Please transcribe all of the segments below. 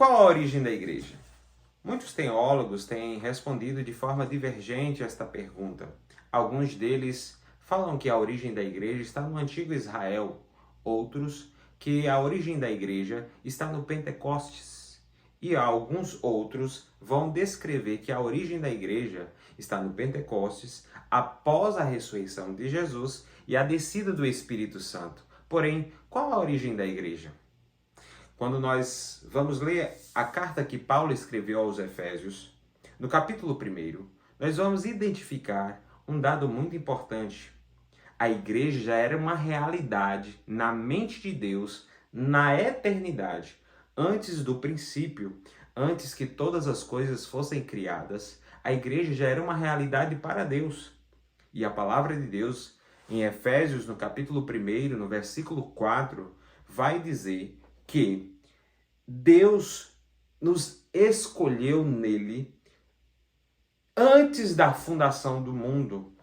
Qual a origem da igreja? Muitos teólogos têm respondido de forma divergente a esta pergunta. Alguns deles falam que a origem da igreja está no antigo Israel, outros que a origem da igreja está no Pentecostes. E alguns outros vão descrever que a origem da igreja está no Pentecostes após a ressurreição de Jesus e a descida do Espírito Santo. Porém, qual a origem da igreja? Quando nós vamos ler a carta que Paulo escreveu aos Efésios, no capítulo 1, nós vamos identificar um dado muito importante. A igreja já era uma realidade na mente de Deus, na eternidade, antes do princípio, antes que todas as coisas fossem criadas. A igreja já era uma realidade para Deus. E a palavra de Deus, em Efésios, no capítulo 1, no versículo 4, vai dizer que Deus nos escolheu nele antes da fundação do mundo.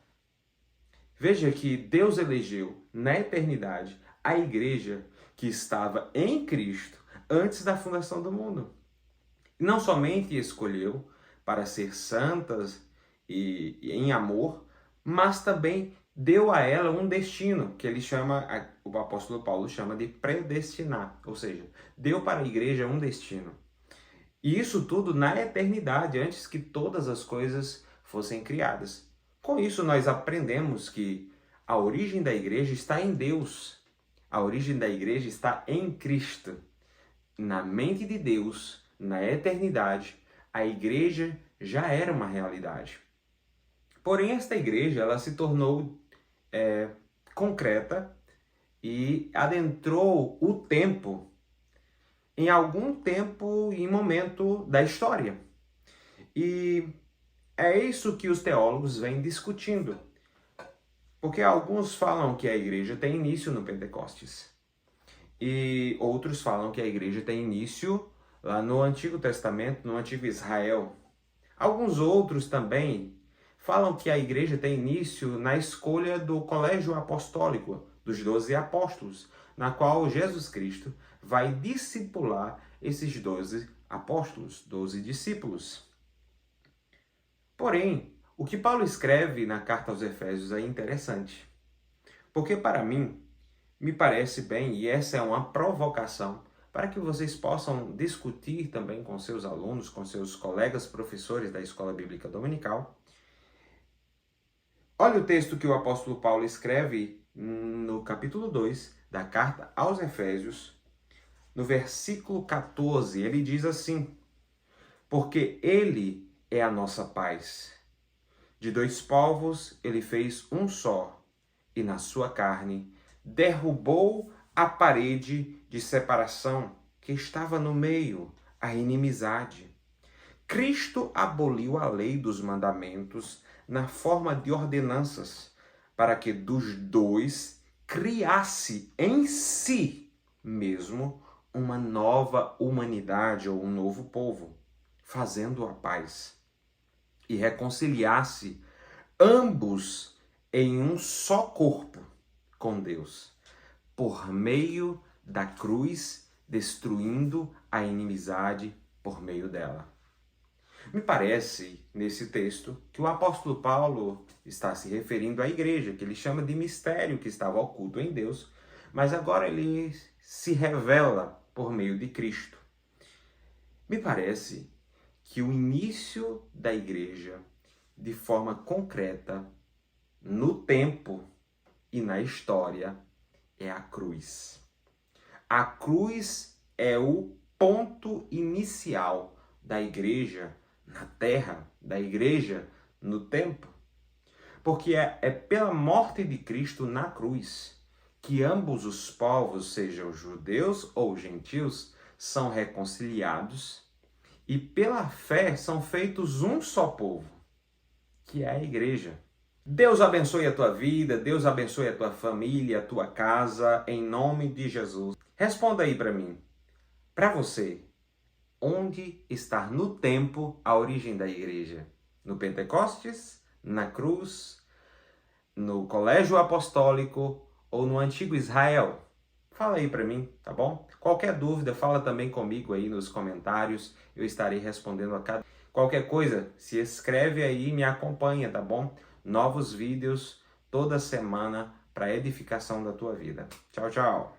Veja que Deus elegeu na eternidade a igreja que estava em Cristo antes da fundação do mundo. E não somente escolheu para ser santas e em amor, mas também deu a ela um destino, que ele chama, o apóstolo Paulo chama de predestinar, ou seja, deu para a igreja um destino. E isso tudo na eternidade, antes que todas as coisas fossem criadas. Com isso nós aprendemos que a origem da igreja está em Deus. A origem da igreja está em Cristo. Na mente de Deus, na eternidade, a igreja já era uma realidade. Porém, esta igreja ela se tornou concreta e adentrou o tempo em algum tempo e momento da história. E é isso que os teólogos vêm discutindo. Porque alguns falam que a igreja tem início no Pentecostes. E outros falam que a igreja tem início lá no Antigo Testamento, no Antigo Israel. Alguns outros também falam que a igreja tem início na escolha do colégio apostólico, dos 12 apóstolos, na qual Jesus Cristo vai discipular esses 12 apóstolos, 12 discípulos. Porém, o que Paulo escreve na carta aos Efésios é interessante, porque para mim, me parece bem, e essa é uma provocação, para que vocês possam discutir também com seus alunos, com seus colegas professores da Escola Bíblica Dominical. Olha o texto que o apóstolo Paulo escreve no capítulo 2 da carta aos Efésios, no versículo 14, ele diz assim: porque ele é a nossa paz. De dois povos ele fez um só, e na sua carne derrubou a parede de separação que estava no meio, a inimizade. Cristo aboliu a lei dos mandamentos na forma de ordenanças, para que dos dois criasse em si mesmo uma nova humanidade ou um novo povo, fazendo a paz, e reconciliasse ambos em um só corpo com Deus, por meio da cruz, destruindo a inimizade por meio dela. Me parece, nesse texto, que o apóstolo Paulo está se referindo à igreja, que ele chama de mistério que estava oculto em Deus, mas agora ele se revela por meio de Cristo. Me parece que o início da igreja, de forma concreta, no tempo e na história, é a cruz. A cruz é o ponto inicial da igreja na terra, da igreja no tempo. Porque é pela morte de Cristo na cruz que ambos os povos, sejam judeus ou gentios, são reconciliados e pela fé são feitos um só povo, que é a igreja. Deus abençoe a tua vida, Deus abençoe a tua família, a tua casa, em nome de Jesus. Responda aí para mim, para você, onde está no tempo a origem da igreja? No Pentecostes, na cruz, no colégio apostólico ou no antigo Israel? Fala aí para mim, tá bom? Qualquer dúvida, fala também comigo aí nos comentários. Eu estarei respondendo a cada... Qualquer coisa, se inscreve aí e me acompanha, tá bom? Novos vídeos toda semana para edificação da tua vida. Tchau, tchau.